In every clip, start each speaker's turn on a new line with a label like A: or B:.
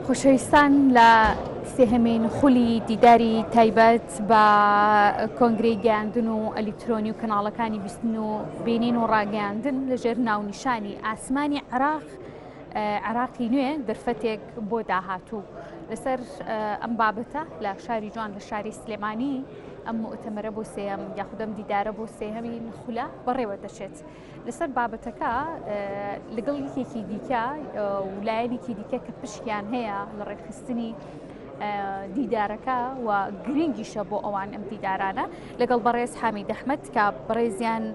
A: خۆشەویستان لە سێهەمین خولی دیداری تایبەت بە کۆنگرەی گەیاندن و ئەلیکترۆنی و کەناڵەکانی بیستن و بینین و ڕاگەیاندن لەژێر ناونیشانی ئاسمانی عێراقی نوێ دەرفەتێک بۆ داهاتوو لەسەر ئەم بابەتە لە شاری جوان لە شاری سلێمانی ئەم مؤتەمەرە بۆ سێهەم یاخودەم دیدارە بۆ سێهەمین خولە بەڕێوە دەچێت لەسەر بابەتەکە لەگەڵ یەکێکی دیکە وولایەنێکی دیکە کە پشکیان هەیە لە ڕێکخستنی دیدارەکە و گرنگیشە بۆ ئەوان ئەم دیدارانە لەگەڵ بەڕێز حامید ئەحمەد کە بەڕێزیان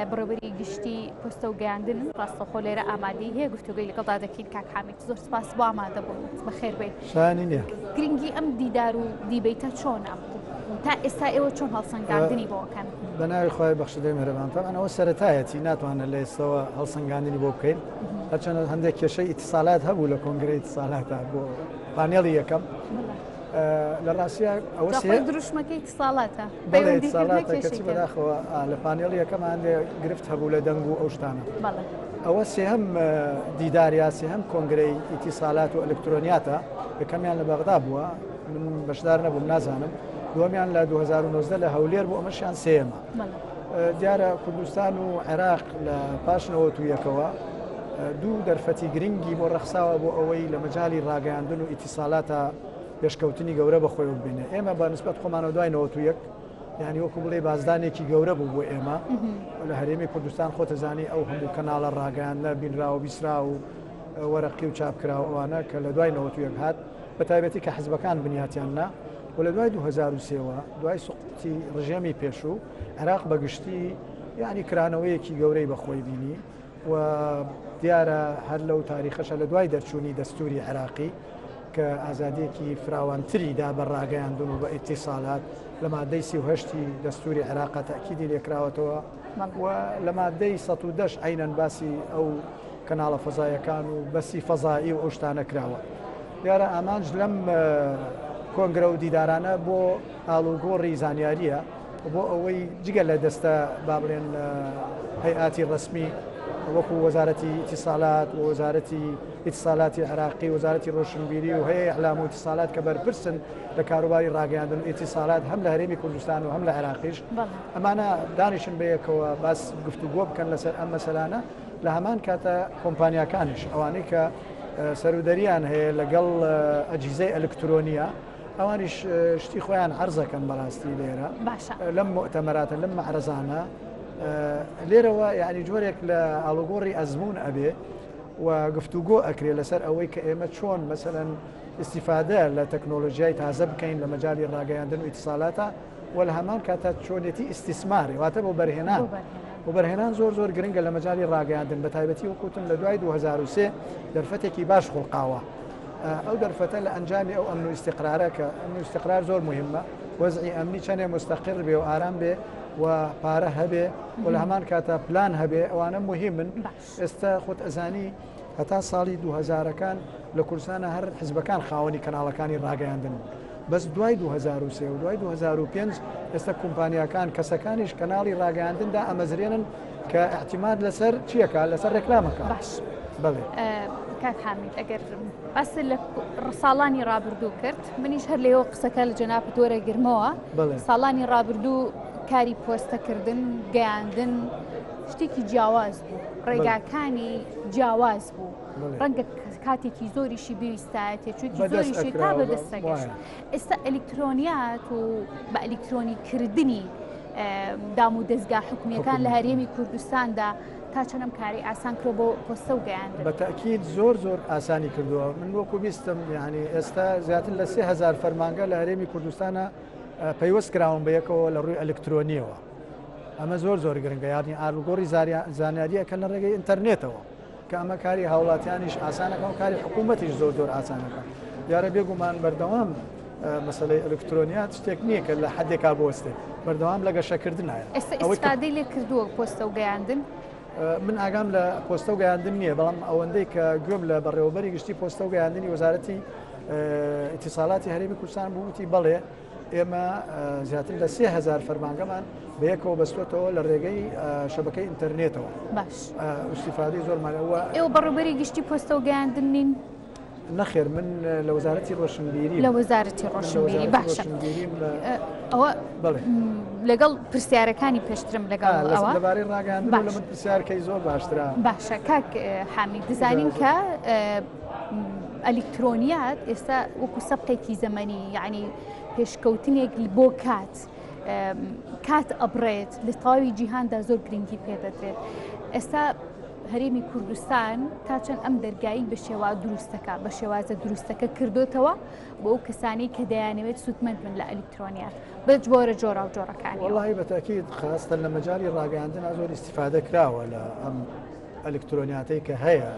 A: بەڕێوەبەری گشتی پۆستە و گەیاندن ڕاستەخۆ لێرە ئامادەی هەیە گفتوگوی لەگەڵدا دەکەین کاک حامید زۆر سپاس بۆ ئامادە بوون بەخێر بێت
B: شانی نییە
A: گرنگی ئەم دیدار و دیبەیتە چۆنە تا ئێستا ئێوە چۆن هەڵسەنگاندنی بۆکەن
B: بە ناوی خۆی بەخشدەی مهرەبانتان ئەوە سەرەتایەتی ناتوانە لە ئێستەوە هەڵسەنگاندنی بۆ بکەین هەرچەندە هەندێک کێشەی ئیتیسالات هەبوو لە کۆنگرەی ئیتیسالاتە بۆ پانێڵی یەکەم لە ڕاستیە ئەوە
A: دروشمەکەی ئیتیسالاتە
B: بەڵێ ئیتیسالاتە کەچی بەداخەوە لە پانێڵی یەکەم هەندێک گرفت هەبوو لە دەنگ و ئەو شتانە ئەوە سێهەم دیداریا سێهەم کۆنگرەی ئیتیسالات و ئەلکترۆنیاتە یەکەمیان لە بەغدا بووە من بەشدار نەبووم نازانم دووەمیان لە 2019 لە هەولێر بوو ئەمەشیان سێمە دیارە کوردستان و عێراق لە پاشنەوە تویەکەوە دوو دەرفەتی گرنگی بۆ ڕەخساوە بۆ ئەوەی لە مەجای ڕاگەیاندن و ئیتیسالاتە پێشکەوتنی گەورە بەخۆی ببینێ ئێمە بە نسبەت خۆمانەوە دوای 91 یعنی وەکو بڵێ بازدانێکی گەورە بوو بۆ ئێمە لە هەرێمی کوردستان خۆتەزانی ئەو هەموو کەناڵە ڕاگەیاندنە بینرا و بیسرا و وەرەقی و چاپکراوە ئەوانە کە لە دوای 91 هات بە تایبەتی کە حزبەکان بنیاتیاننا و لە دوای 2023ەوە دوای سقوتی ڕژێمی پێشوو عێراق بەگشتی یعنی کرانەوەیەکی گەورەی بەخۆی بینی و دیارە هەر لەو تاریخەشە لە دوای دەرچوونی دەستوری عێراقی کە ئازادیەکی فراوانتریدا بە ڕاگەیاندن و بە ئیتیسالات لە مادەی 38 دەستوری عێراق تاکیدی لێکراوەتەوە و لە مادەی 110 عینەن باسی ئەو کەناڵە فەزایەکان و بەسی فەزایی و ئەو شتانە کراوە دیارە ئامانج لەم کۆنگرە و دیدارانە بۆ ئاڵوگۆڕی زانیاریە بۆ ئەوەی جگە لە دەستە با بڵێن هەیئاتی ڕسمی وەکو وەزارەتی ئیتیسالات و وەزارەتی ئیتیسالاتی عێراقی وەزارەتی ڕۆشنبیری و هەیە ئەعلام و ئیتیسالات کە بەرپرسن لە کاروباری ڕاگەیاندن و ئیتیسالات هەم لە هەرێمی کوردستان و هەم لە عێراقیش ئەمانە دانیشن بەیەکەوە باس گفتوگۆ بکەن لەسەر ئەم مەسەلانە لە هەمان کاتە کۆمپانیاکانیش ئەوانەی کە سەرودەریان هەیە لەگەڵ ئەجهیزەی ئەلکترۆنیە ئەوانیش شتی خۆیان عەرزەکەن بەڕاستی لێرە لەم مؤتەمەراتە لەم مەعرەزانە لێرەوە یعنی جۆرێک لە ئاڵوگۆڕی ئەزمون ئەبێ و گفتوگۆ ئەکرێ لەسەر ئەوەی کە ئێمە چۆن مەسەلەن استیفادە لە تەکنۆلۆژیای تازە بکەین لە مەجای ڕاگەیاندن و ئیتیسالاتە و لە هەمان کاتە چۆنێتی ئیسیسماری واتە بۆ بەرهێنان و بەرهێنان زۆر گرنگە لە مەجای ڕاگەیاندن بە تایبەتی وەکوتن لە دوای 2023 دەرفەتێکی باش خۆڵقاوە ئەو دەرفەتە لە ئەنجامی ئەو ئەمن و ئیستیقرارە کە ئەمن و ئیستیقرار زۆر مهمە وەزعی ئەمنی چەندێ مستەقر بێ و ئارام بێ و پارە هەبێ و لە هەمان کاتە پلان هەبێ ئەوانە مهمن ئێستا خۆت ئەزانی هەتا ساڵی 2000ەکان لە کوردستانە هەر حزبەکان خاوەنی کەناڵەکانی ڕاگەیاندن بەس دوای 2023 و دوای 2005 ئێستا کۆمپانیاکان کەسەکانیش کەناڵی ڕاگەیاندندا ئەمەزرێنن کە احتیماد لەسەر چیەکە لەسەر ڕێکلامەکە بەڵێ
A: کاک حامید ئەگەر باس لە ساڵانی ڕابردوو کرد منیش هەر لێەوە قسەکە لە جەنابەت وەرەگرمەوە ساڵانی ڕابردوو کاری پۆستەکردن گەیاندن شتێکی جیاواز بوو ڕێگاکانی جیاواز بوو ڕەنگە کاتێکی زۆریشی بویستایە تێچووکی زۆریشی تا بەدەستەگەشت ئێستا ئەلکترۆنیات و بە ئەلکترۆنیکردنی دام و دەستگا حکومیەکان لە هەرێمی کوردستاندا تا چەندەم کاری ئاسان کرۆ بۆ پۆستە و گەیاندن
B: بە تاکید زۆر ئاسانی کردووە من وەکو بیستم یعنی ئێستا زیاتر لە 3000 فەرمانگە لە هەرێمی کوردستانە پەیوەست کراون بەیەکەوە لە ڕووی ئەلکترۆنیەوە ئەمە زۆر گرنگە یادنی ئاڵوگۆڕی زانیاریەکە لە ڕێگەی ئینتەرنێتەوە کە ئەمە کاری هاوڵاتیانیش ئاسانەکە و کاری حکوومەتیش زۆر ئاسانەکە دیارە بێگومان بەردەوام مەسەلەی ئەلکترۆنیات شتێک نییە کە لە حدێکا بۆستێ بەردەوام لە گەشەکردنایە
A: ئێستا ئیسفادەی لێ کردووە پۆستە و گەیاندن
B: من ئاگام لە پۆستە و گەیاندن نییە بەڵام ئەوەندەی کە گوێم لە بەڕێوەبەری گشتی پۆستە و گەیاندنی وەزارەتی ئیتیسالاتی هەرێمی کوردستان بووتی بەڵێ ئێمە زیاتر لە 3000 فەرمانگەمان بەیەکەوە بەستوێتەوە لە ڕێگەی شەبەکەی ئینتەرنێتەوە
A: باش
B: استیفادەی زۆرمانەوە
A: ئێوە بەڕێوەبەری گشتی پۆستە و گەیاندن نین
B: نەخێر من لە وەزارەتی ڕۆشنبیری
A: لە وەزارەتی ڕۆشنبیری باشە ئەوە لەگەڵ پرسیارەکانی پێشترم لەگەڵ ئەوە
B: لەبارەی ڕاگەاندن لە من پرسیارکەی زۆر باشترە.
A: باشە کاک حامید دەزانین کە ئەلیکترۆنیات ئێستا وەکو سەبقێکی زەمەنی یعنی پێشکەوتنێک بۆ کات ئەبڕێت لە تەواوی جیهاندا زۆر گرنگی پێدەدرێت. ئێستا هەرێمی کوردستان تا چەند ئەم دەرگایی بە شێوازە دروستەکە بە شێوازە دروستەکە کردوتەوە بۆ ئەو کەسانی کە دەیانەوێت سوودمەند بن لە ئەلیکترۆنیات بە جۆرە جۆرە و جۆرەکانی.
B: وەڵاهی بەتاکید خاستە لە مەجای ڕاگەاندنا زۆر ئیستیفادە کراوە لە ئەم ئەلیکترۆنیاتەی کە هەیە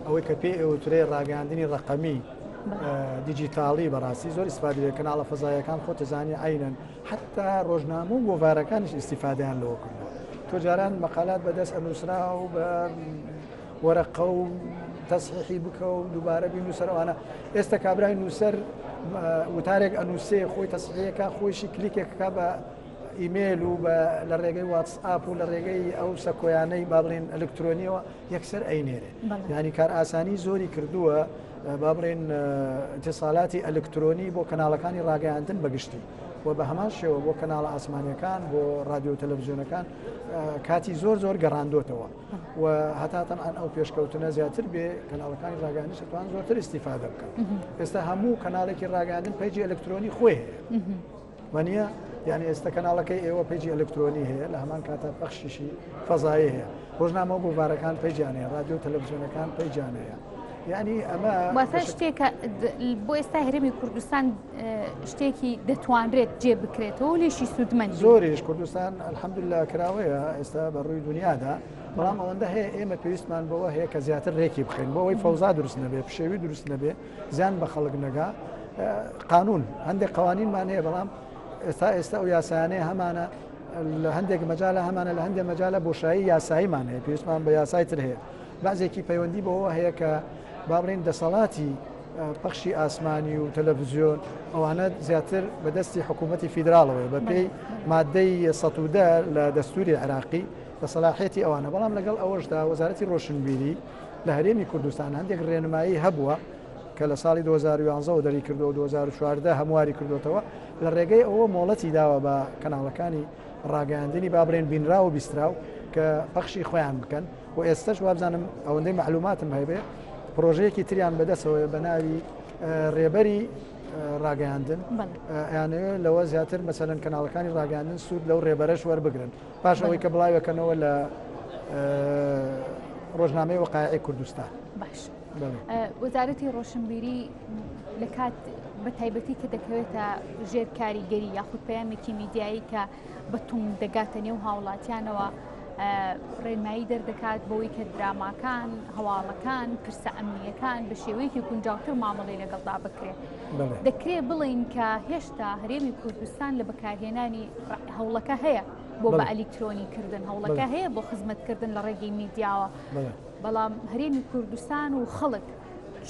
B: ئەوەی کە پێی ئەوترێ ڕاگەاندنی ڕقەمی دیجیتاڵی بەڕاستی زۆر ئیسپادی لە کەناڵە فەزایەکان خۆتەزانی عینەن حتا ڕۆژنامە و گۆڤارەکانیش ئیسیفادیان لەوە کردەوە. تۆ جاران مەقالات بەدەست ئەنووسرا و بە وەرەقە و تەصحیحی بکە و دووبارە بینوسەرەوانە ئێستا کابرای نووسەر وتارێک ئەنووسێ خۆی تەصحیحەکە خۆیشی کلیکێکەکە بە ئیمێل و لە ڕێگەی واتسئاپ و لە ڕێگەی ئەو سەکۆیانەی با بڵێن ئەلکترۆنیەوە یەکسەر ئەینێرێ. یعنی کار ئاسانی زۆری کردووە با بڵێن ئیتیساڵاتی ئەلکترۆنی بۆ کەناڵەکانی ڕاگەیاندن بەگشتی و بە هەمان شێوە بۆ کەناڵە ئاسمانیەکان بۆ رادیۆ و تەلەڤیزیۆنەکان کاتی زۆر گەڕاندۆتەوە و هەتا تەنان ئەو پێشکەوتنە زیاتر بێ کەناڵەکانی ڕاگەاندنی دەتوان زۆرتر ئیستیفادە بکەن. ئێستا هەموو کەناڵێکی ڕاگەاندن پێیجی ئەلکترۆنی خۆی هەیە وانە یعنی ئێستا کەناڵەکەی ئێوە پێیجی ئەلکترۆنی هەیە لە هەمان کاتە بەخشیشی فەزایی هەیە ڕۆژنامە و گۆڤارەکان پێیجیان هەیە رادیۆ و تەلەڤیزیۆنەکان پێیجیان هەیە. یعنی ئەمە
A: واتە شتێکە بۆ ئێستا هەرێمی کوردستان شتێکی دەتوانرێت جێ بکرێتەوە و لێشی سوودمەند
B: زۆریش کوردستان ئەلحەمدولیلا کراوەیە ئێستا بە ڕووی دنیادا بەڵام ئەوەندە هەیە ئێمە پێویستمان بەوە هەیە کە زیاتر ڕێکی بخەین بۆ ئەوەی فەوزا دروست نەبێ پشێوی دروست نەبێ زیان بە خەڵک نەگا. قانون هەندێک قوانینمان هەیە بەڵام ئێستا ئەو یاسایانەیە هەمانە لە هەندێک مەجالە هەمانە لە هەندێک مەجالە بۆشایی یاساییمان هەیە پێویستمان بە یاسای تر هەیە. بەعزێکی پەیوەندی بەوە هەیە کە با بڵێن دەسەڵاتی پەخشی ئاسمانی و تەلەڤیزیۆن ئەوانە زیاتر بەدەستی حکوومەتی فیدراڵەوەی بە پێی مادەی 110 لە دەستوری عراقی دەسەلاحێتی ئەوانە. بەڵام لەگەڵ ئەوەشدا وەزارەتی ڕۆشنبیری لە هەرێمی کوردستان هەندێک ڕێنمایی هەبووە کە لە ساڵی 2011 دەری کردو و 2014 هەمواری کردوتەوە لە ڕێگەی ئەوە مۆڵەتی داوە بە کەناڵەکانی ڕاگەاندنی با بڵێن بینرا و بیسترا و کە پەخشی خۆیان بکەن و ئێستش وابزانم ئەوەندەی معلوماتم هەیە پرۆژەیەکی تریان بەدەسەوە بە ناوی ڕێبەری ڕاگەاندن یانەوە لەوە زیاتر مەسەلەن کەناڵەکانی ڕاگەاندن سوود لەو ڕێبەرەش وەربگرن پاش ئەوەی کە بڵاوەکەنەوە لە ڕۆژنامەی وەقایعی کوردستان.
A: باش وەزارەتی ڕۆشنبیری لە کات بە تایبەتی کە دەکەوێتە ژێر کاریگەری یاخود پەیامێکی میدیایی کە بەتوم دەگاتە نێو هاوڵاتیانەوە ڕێنمایی دەردەکات بەوەی کە دراماکان هەواڵەکان پرسە ئەمنیەکان بە شێوەیەکی گونجاوتر مامەڵەی لەگەڵدا بکرێت. دەکرێت بڵین کە هێشتا هەرێمی کوردستان لە بەکارهێنانی هەوڵەکە هەیە بۆ بە ئەلیکترۆنی کردن هەوڵەکە هەیە بۆ خزمەتکردن لە ڕێگەی میدیاوە بەڵام هەرێمی کوردستان و خەڵک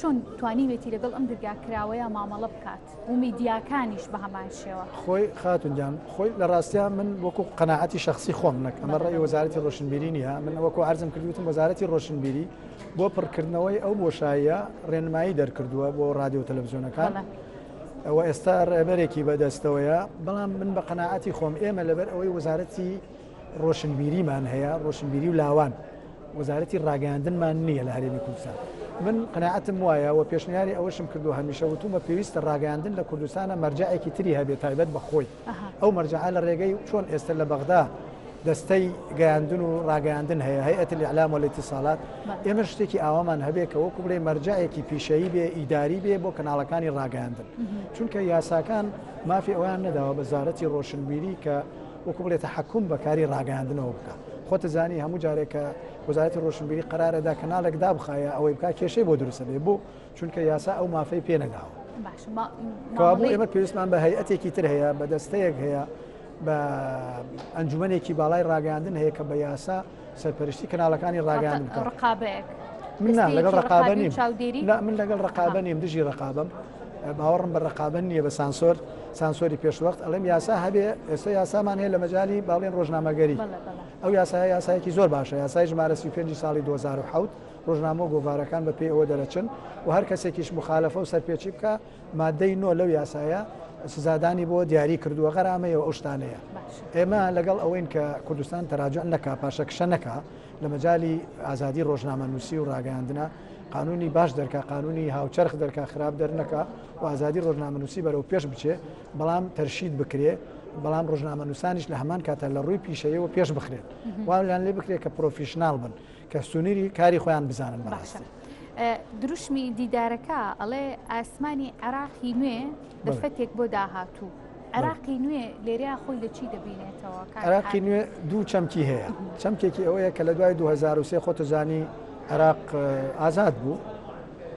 A: چۆن توانیوێتی لەگەڵ ئەم دەرگاکراوەیە مامەڵە بکات و میدیاکانیش بە هەمان شێوە.
B: خۆی خاتونجان خۆی لە ڕاستیان من وەکو قەناعەتی شخصی خۆم نەک ئەمە ڕێی وەزارەتی ڕۆشنبیری نیە من وەکو عەرزم کردوتم وەزارەتی ڕۆشنبیری بۆ پڕکردنەوەی ئەو بۆشاییە ڕێنمایی دەرکردووە بۆ رادیۆ و تەلەڤیزیۆنەکان ئەوە ئێستا ڕێبەرێکی بەدەستەوەیە بەڵام من بە قەناعەتی خۆم ئێمە لەبەر ئەوەی وەزارەتی ڕۆشنبیریمان هەیە ڕۆشنبیری و لاوان وەزارەتی ڕاگەاندنمان نییە لە هەرێمی کوردستان. من قەناعەتم وایە و پێشنیاری ئەوەشم کردو هەمیشە وتومە پێویستە ڕاگەاندن لە کوردستانە مەرجەعێکی تری هەبێت تایبەت بە خۆی ئەو مەرجەعە لە ڕێگەی چۆن ئێستا لە بەغدا دەستەی گەیاندن و ڕاگەاندن هەیە هەیئەتی الإعلام والإتصالات ئێمە شتێکی ئاوامان هەبێت کە وەکو بڵێ مەرجەعێکی پیشەیی بێ ئیداری بێ بۆ کەناڵەکانی ڕاگەاندن چونکە یاساکان مافی ئەویان نەداوە وەزارەتی ڕۆشنبیری کە وەکو بڵێ تەحەکوم بەکاری ڕاگەاندنەوە بکات. خۆتە زانی هەموو جارێکە وەزارەتی ڕۆشنبیری قەرارەدا کەناڵێک دابخایە ئەوەی بکات کێشەی بۆ دروستە بێ بۆ چونکە یاسا ئەو مافەی پێ نەداوە. کەوابوو ئێمە پێویستمان بە هەیئەتێکی تر هەیە بە دەستەیەک هەیە بە ئەنجومەنێکی باڵای ڕاگەاندن هەیە کە بە یاسا سەرپەرشتی کەناڵەکانی ڕاگەاندن بکات.
A: ڕقابەیەک
B: من لەگەڵ ڕقابە نیم من لەگەڵ ڕقابە نیم دژی ڕقابەم باوەڕم بە ڕقابەت نییە بە سانسۆری پێشوەخت ئەڵێم یاسا هەبێ ئێستا یاسامان هەیە لە مەجای باڵێن ڕۆژنامەگەری ئەو یاسایەکی زۆر باشە یاسای ژمارە 35 ساڵی 2007 ڕۆژنامە گۆڤارەکان بە پێی ئەوە دەرەچن و هەر کەسێکیش مخالەفە و سەرپێچی بکە مادەی نۆ لەو یاسایە سزادانی بۆ دیاری کردووە غەرامەیە و ئەو شتانەیە ئێمە لەگەڵ ئەوەین کە کوردستان تەراجع نەکا پاشەکشە نەکا لە مەجای ئازادی ڕۆژنامە نووسی و ڕاگەیاندنە قانونی باش دەرکا قانونی هاوچەرخ دەرکا خراپ دەرنەکە و ئازادی ڕۆژنامە نووسی بەرەو پێش بچێ بەڵام تەرشید بکرێ بەڵام ڕۆژنامە نووسانیش لە هەمان کاتە لە ڕووی پیشەیەوە پێش بخرێن وایان لێ بکرێت کە پرۆفیشنال بن کە سونیری کاری خۆیان بزانن باشە.
A: دروشمی دیدارەکە ئەڵێ ئاسمانی عێراقی نوێ دەفەتێک بۆ داهاتوو عێراقی نوێ لێریا خۆی لە چی دەبینێتەوە؟
B: عێراقی نوێ دوو چەمکی هەیە چەمکێکی ئەوەیە کە لە دوای 2023 خۆتەزانی عێراق ئازاد بوو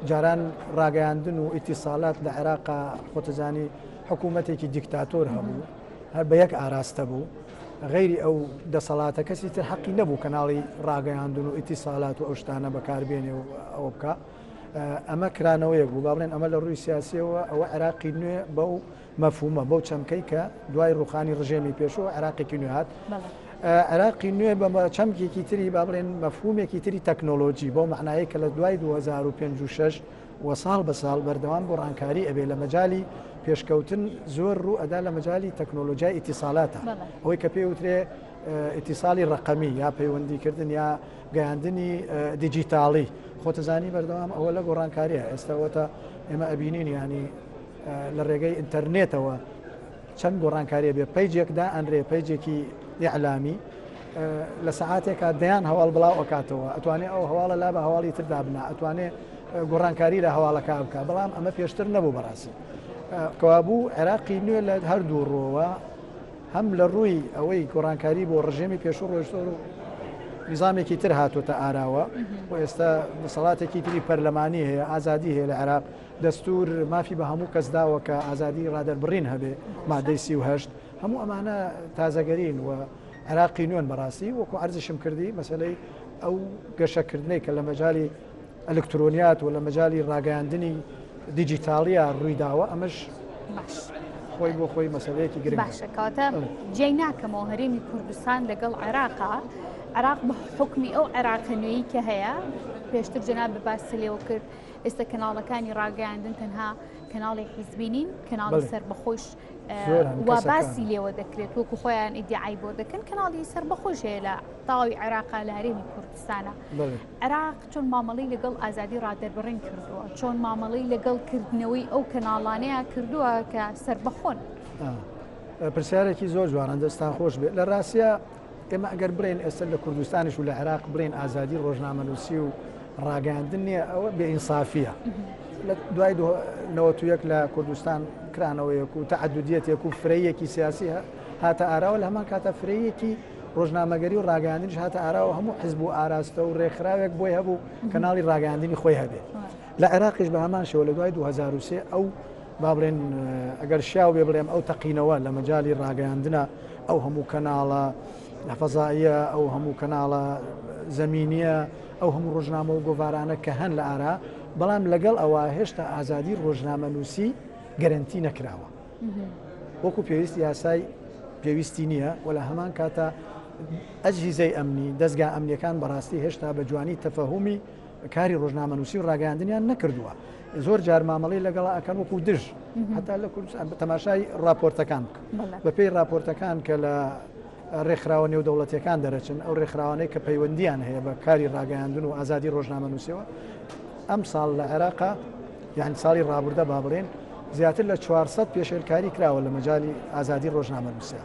B: جاران ڕاگەیاندن و ئیتیساڵات لە عێراقا خۆتەزانی حکوومەتێکی دیکتاتۆر هەبوو هەر بە یەک ئاراستە بوو غیری ئەو دەسەڵاتە کەسی تر حەقی نەبوو کەناڵی ڕاگەیاندن و ئیتیساڵات و ئەو شتانە بەکاربێنێ و ئەوە بکە ئەمە کرانەوەیەک بوو با بڵێن ئەمە لە ڕووی سیاسیەوە ئەوە عێراقی نوێ بەو مەفهومە بەو چەمکەی کە دوای ڕوخانی ڕژێمی پێشەوە عێراقێکی نوێ هات عێراقی نوێ بە چەمکێکی تری با بڵێن مەفهومێکی تری تەکنۆلۆژی بۆ معنایی کە لە دوای 2056 و ساڵ بە ساڵ بەردەوام بۆ ڕانکاری ئەبێ لە مەجای پێشکەوتن زۆر ڕوو ئەدا لە مەجای ئیتیساڵاتە ئیتیسالاتە ئەوەی کە پێوترێ ئیتیساڵی ڕقەمی یا پەیوەندیکردن یا گەیاندنی دیجیتاڵی خۆتەزانی بەردەوام ئەوە لە گۆڕانکاریە ئێستاوەتە ئێمە ئەبینین ینی لە ڕێگەی ئینتەرنێتەوە چەند گۆڕانکاریە بێ پەیجێکدا ئەنرێ پەیجێکی ئیعلامی لە سەعاتێکا دەیان هەواڵ بڵاو ئەکاتەوە ئەتوانێت ئەو هەواڵە لا بە هەواڵی تردا بنا ئەتوانێت گۆڕانکاری لە هەواڵەکە بکە بەڵام ئەمە پێشتر نەبوو بەڕاستی کەوابوو عێراقی نوێ لە هەردوو ڕۆوە هەم لە ڕووی ئەوەی گۆڕانکاری بۆ ڕژێمی پێشوو ڕۆژتۆر و نظامێکی تر هاتوۆتە ئاراوە و ئێستا دەسەڵاتێکی تری پەرلەمانی هەیە ئازادی هەیە لە عێراق دەستور مافی بە هەموو کەسداوە کە ئازادی ڕادەربڕین هەبێ مادەی 38 هەموو ئەمانە تازەگەرین و عێراقی نوێن بەڕاستی وەکو عەرزشم کردی مەسەلەی ئەو گەشەکردنەی کە لە مەجای ئەلکترۆنیات و لە مەجای ڕاگەیاندنی دیجیتاڵیە ڕوویداوە ئەمەش خۆی بۆ خۆی مەسەلەیەکی گرنگە.
A: باشە کاتە جێی ناکەمەوە هەرێمی کوردستان لەگەڵ عێراقا عێراق بە حکمی ئەو عێراقە نوێی کە هەیە پێشتر جەناب باسی لێوە کرد ئێستا کەناڵەکانی ڕاگەیاندن تەنها کەناڵی حیزبینین کەناڵی سەربەخۆش وا باسی لێوە دەکرێت وەکو خۆیان ئیدعای بۆ دەکەن کەناڵی سەربەخۆش هەیە لە تاوی عێراقا لە هەرێمی کوردستانە عێراق چۆن مامەڵەی لەگەڵ ئازادی ڕادەربڕین کردووە چۆن مامەڵەی لەگەڵ کردنەوەی ئەو کەناڵانەیە کردووە کە سەربەخۆن
B: پرسیارێکی زۆر جوانە دەستان خۆش بێت لە ڕاستیە ئێمە ئەگەر بڕێن ئێستا لە کوردستانیش و لە عێراق بڕێن ئازادی ڕۆژنامەنووسی و ڕاگەیاندن نییە ئەوە بێئینسافیە لە دوای 91 لە کوردستان کرانەوەیەک و تەعەدودیەتێک و فرەیەکی سیاسی هاتە ئاراوە لە هەمان کاتە فرەیەکی ڕۆژنامەگەری و ڕاگەیاندنیش هاتە ئاراوە هەموو حیزب و ئاراستە و ڕێکخراوێک بۆی هەبوو کەناڵی ڕاگەیاندنی خۆی هەبێت لە عێراقیش بە هەمان شێوە لە دوای 2023 ئەو با بڵێن ئەگەر شیاو بێ بڵێم ئەو تەقینەوە لە مەجای ڕاگەیاندنە ئەو هەموو کەناڵە فەزاییە ئەو هەموو کەناڵە زەمینیە ئەو هەموو ڕۆژنامە و گۆڤارانە کە هەن لە ئارا بەڵام لەگەڵ ئەوە هێشتا ئازادی ڕۆژنامەنووسی گەرنتی نەکراوە وەکو پێویستی یاسای پێویستی نییە و لە هەمان کاتە ئەجهیزەی ئەمنی دەستگا ئەمنیەکان بەڕاستی هێشتا بە جوانی تەفەهومی کاری ڕۆژنامەنووسی و ڕاگەیاندنیان نەکردووە زۆر جار مامەڵەی لەگەڵ ئەکەن وەکو دژ هەتا لە کوردستان تەماشای راپۆرتەکان بە پێی راپۆرتەکان کە لە ڕێکخراوە نێودەوڵەتیەکان دەرەچن ئەو ڕێکخراوانەی کە پەیوەندیان هەیە بە کاری ڕاگەیاندن و ئازادی ڕۆژنامەنووسیەوە ئەم ساڵ لە عێراقا یعنی ساڵی ڕابردە با بڵێن زیاتر لە 400 پێشێلکاری کراوە لە مەجای ئازادی ڕۆژنامەنووسیە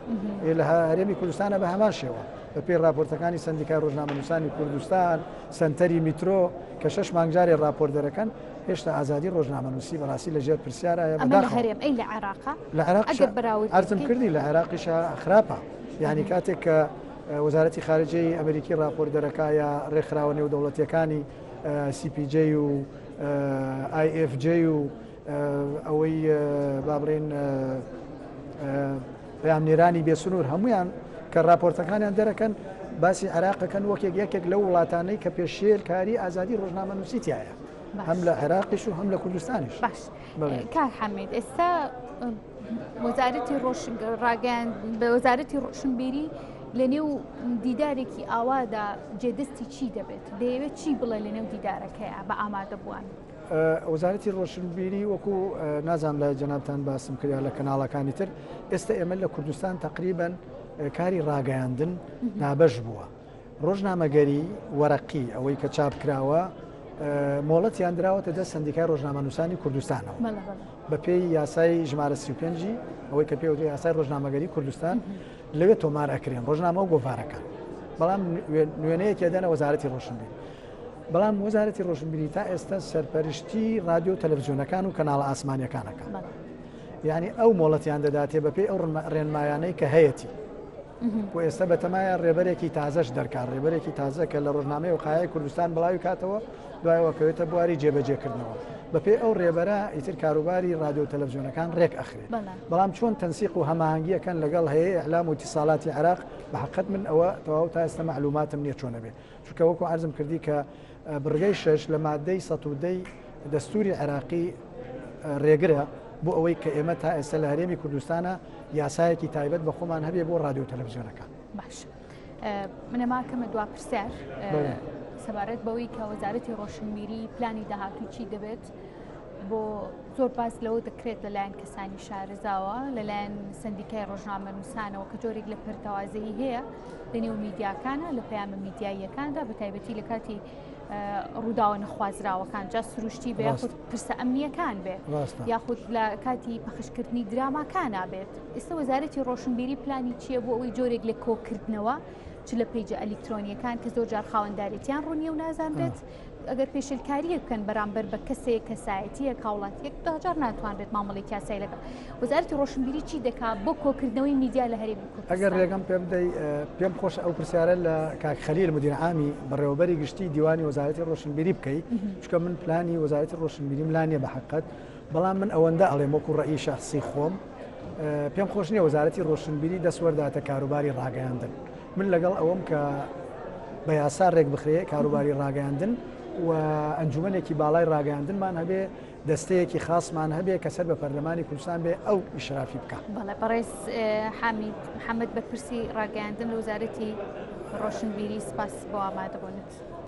B: لە هەرێمی کوردستانە بە هەمان شێوە بە پێی راپۆرتەکانی سندیکای ڕۆژنامەنووسانی کوردستان سنتەری میترۆ کە 6 مانگجارێ راپۆر دەرەکەن هێشتا ئازادی ڕۆژنامەنووسی بەڕاستی لەژێر پرسیارایە
A: لە
B: عێراق ئەرزم کردی لە عێراقیش خراپە یعنی کاتێک کە وەزارەتی خارجەی ئەمریکی راپۆر دەرەکایە ڕێکخراوە نێودەوڵەتیەکانی CPJ و IFJ و ئەوەی بابڕێن پەیامنێرانی بێسنوور هەمویان کە راپۆرتەکانیان دەرەکەن باسی عێراقەکەن وەک یەکێک لەو وڵاتانەی کە پێشێل کاری ئازادی ڕۆژنامەنووسی تایە هەم لە عێراقیش و هەم لە کوردستانیش.
A: باش کاک حەمید ئێستا وەزارەتی ڕاگەیان بە وەزارەتی ڕۆشنبیری لە نێو دیدارێکی ئاوادا جێدەستی چی دەبێت؟ دەیەوێت چی بڵێ لە نێو دیدارەکەیە بە ئامادەبووان؟
B: وەزارەتی ڕۆشنبیری وەکو نازانم لە جەنابتان باسم کریا لە کەناڵەکانی تر ئێستا ئێمە لە کوردستان تقریبەن کاری ڕاگەیاندن نابەش بووە. ڕۆژنامەگەری وەرەقی ئەوەی کە چاپ کراوە مۆڵەتیان دراوەتە دەست سندیکای ڕۆژنامەنووسانی کوردستانەوە بە پێی یاسای ژمارە 35 ئەوەی کە پێوتری یاسای ڕۆژنامەگەری کوردستان لەوێت تۆمار ئەکرێن ڕۆژنامە و گۆڤارەکان. بەڵام نوێنەیەکی دەنە وەزارەتی ڕۆشنبیری. بەڵام وەزارەتی ڕۆشنبیری تا ئێستا سەرپەرشتی رادیۆ تەلەڤیزیۆنەکان و کەناڵە ئاسمانیەکانەکە. یعنی ئەو مۆڵەتیان دەداتێ بەپێی ئەو ڕێنمایانەی کە هەیەی و ئێستا بەتەمایە ڕێبەرێکی تازەش دەرکات ڕێبەرێکی تازە کە لە ڕۆژنامەی وقایەی کوردستان بڵاوی کاتەوە دوایەوەکەوێتە بواری جێبەجێکردنەوە بەپێی ئەو ڕێبەرە ئیتر کاروباری رادیۆ تەلەڤیزیۆنەکان ڕێک ئەخرێت. بەڵام چۆن تەنسیق و هەماهەنگیەکەن لەگەڵ هەیە ئەعلام و ئیتیساڵاتی عێراق بە حقیقەت من ئەوە تەواو تا ئێستا معلوماتم نییە چۆنە بێت چونکە وەکو عەرزم کردی کە بڕگەی 6 لە مادەی 110 دەستوری عێراقی ڕێگرە بۆ ئەوەی کە ئێمە تا ئێستا لە هەرێمی کوردستانە یاسایەکی تایبەت بە خۆمان هەبێ بۆ رادیۆ تەلەڤیزیۆنەکان.
A: باش منەماکەمە دوا پرسیار سەبارەت بەوەی کە وەزارەتی ڕۆشنبیری پلانی داهاتوو چی دەبێت بۆ زۆر باس لەوە دەکرێت لەلایەن کەسانی شارەزاوە لەلایەن سندیکای ڕۆژنامەنووسانەوە کە جۆرێک لە پەرتەوازەیی هەیە لە نێو میدیاکانە لە پەیامە میدیاییەکاندا بە تایبەتی لە کاتی ڕووداوە نەخوازراوەکان جا سروشتی بە یاخود پرسە ئەمنیەکان بێت یاخود لە کاتی پەخشکردنی دراماکانە بێت. ئێستا وەزارەتی ڕۆشنبیری پلانی چییە بۆ ئەوەی جۆرێک لە کۆکردنەوە چ لە پیجە ئەلیکترۆنیەکان کە زۆر جار خاوەنداریەتیان ڕوونیە و نازانرێت ئەگەر پێشلکاریە بکەن بەرامبەر بە کەسێک کەسایەتیە کاوڵاتیەک داجار ناتوانرێت مامەڵێکی یاسایی لەگەڵ وەزارەتی ڕۆشنبیری چی دەکات بۆ کۆکردنەوەی میدیا لە هەرێمی کوردستان؟ ئەگەر
B: ڕێگەم پێ بدەی پێم خۆش ئەو پرسیارە لە کاک خەلیل مدیر عامی بەڕێوەبەری گشتی دیوانی وەزارەتی ڕۆشنبیری بکەیت چونکە من پلانی وەزارەتی ڕۆشنبیریم لانیە بە حقیقەت بەڵام من ئەوەندە ئەڵێم وەکو ڕەئی شەخسی خۆم پێم خۆش نییە وەزارەتی ڕۆشنبیری دەسوەرداتە کاروباری ڕاگەیاندن. من لەگەڵ ئەوەم کە بە یاسا ڕێک بخرێ کاروباری ڕاگەیاندن و ئەنجومەنێکی باڵای ڕاگەیاندنمان هەبێ دەستەیەکی خاصمان هەبێ کە سەر بە پەرلەمانی کوردستان بێ ئەو ئیشرافی بکە.
A: بەڵێ بەڕێز حامید محەممەد بە پرسی ڕاگەیاندن لە وەزارەتی ڕۆشنبیری سپاس بۆ ئامادەبوونت.